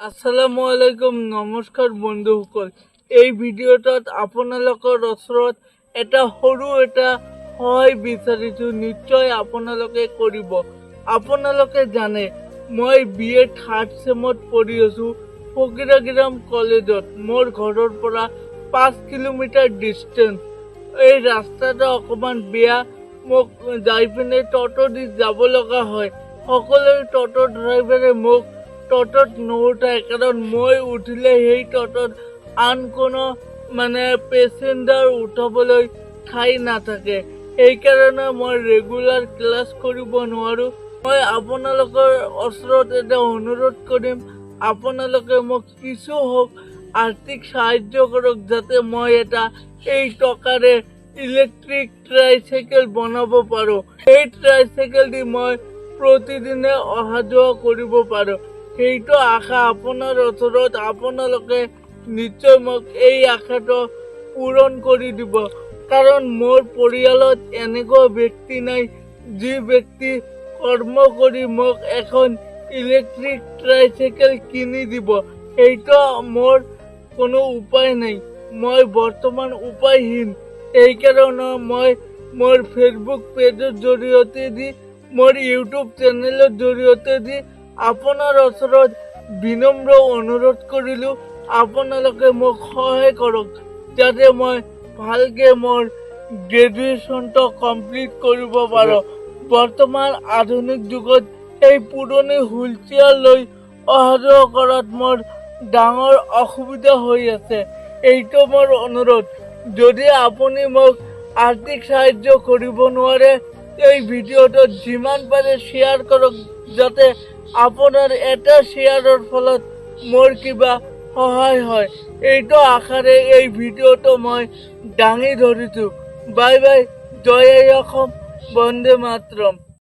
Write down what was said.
আসসালামু আলাইকুম নমস্কাৰ বন্ধুসকল। এই ভিডিঅ'টোত আপোনালোকৰ ওচৰত এটা সৰু এটা সহায় বিচাৰিছো, নিশ্চয় আপোনালোকে কৰিব। আপোনালোকে জানে মই BA থাৰ্ড চেমত পঢ়ি আছো ফকিৰাগিৰাম কলেজত। মোৰ ঘৰৰ পৰা 5 কিলোমিটাৰ ডিষ্টেঞ্চ। এই ৰাস্তাটো অকণমান বেয়া, মোক যাই পিনে টটো দি যাব লগা হয়। সকলো টটো ড্ৰাইভাৰে মোক টটোত নুঠায়, কাৰণ মই উঠিলে সেই টটোত আন কোনো পেচেঞ্জাৰ উঠাবলৈ ঠাই নাথাকে। সেইকাৰণে মই ৰেগুলাৰ ক্লাছ কৰিব নোৱাৰোঁ। মই আপোনালোকৰ ওচৰত এটা অনুৰোধ কৰিম, আপোনালোকে মোক কিছু হওক আৰ্থিক সাহায্য কৰক, যাতে মই এটা এই টকাৰে ইলেক্ট্ৰিক ট্ৰাইচাইকেল বনাব পাৰোঁ। এই ট্ৰাইচাইকেল দি মই প্ৰতিদিনে অহা যোৱা কৰিব পাৰোঁ। সেইটো আশা আপোনাৰ ওচৰত। আপোনালোকে নিশ্চয় মোক এই আশাটো পূৰণ কৰি দিব, কাৰণ মোৰ পৰিয়ালত এনেকুৱা ব্যক্তি নাই যি ব্যক্তি কৰ্ম কৰি মোক এখন ইলেক্ট্ৰিক ট্ৰাইচাইকেল কিনি দিব। সেইটো মোৰ কোনো উপায় নাই। মই বৰ্তমান উপায়হীন। সেইকাৰণে মই মোৰ ফেচবুক পেজৰ জৰিয়তে দি, মোৰ ইউটিউব চেনেলৰ জৰিয়তে দি আপোনাৰ ওচৰত বিনম্ৰ অনুৰোধ কৰিলোঁ, আপোনালোকে মোক সহায় কৰক, যাতে মই ভালকে মোৰ গ্ৰেজুৱেশ্যনটো কমপ্লিট কৰিব পাৰোঁ। বৰ্তমান আধুনিক যুগত এই পুৰণি হুইল চেয়াৰ লৈ অহা যোৱা কৰাত মোৰ ডাঙৰ অসুবিধা হৈ আছে। এইটো মোৰ অনুৰোধ। যদি আপুনি মোক আৰ্থিক সাহায্য কৰিব নোৱাৰে, এই ভিডিঅ'টো যিমান পাৰে শ্বেয়াৰ কৰক, যাতে আপোনাৰ এটা শ্বেয়াৰৰ ফলত মোৰ কিবা সহায় হয়। এইটো আশাৰে এই ভিডিঅ'টো মই দাঙি ধৰিছোঁ। Bye bye. জয় আই অসম, বন্দে মাতৰম।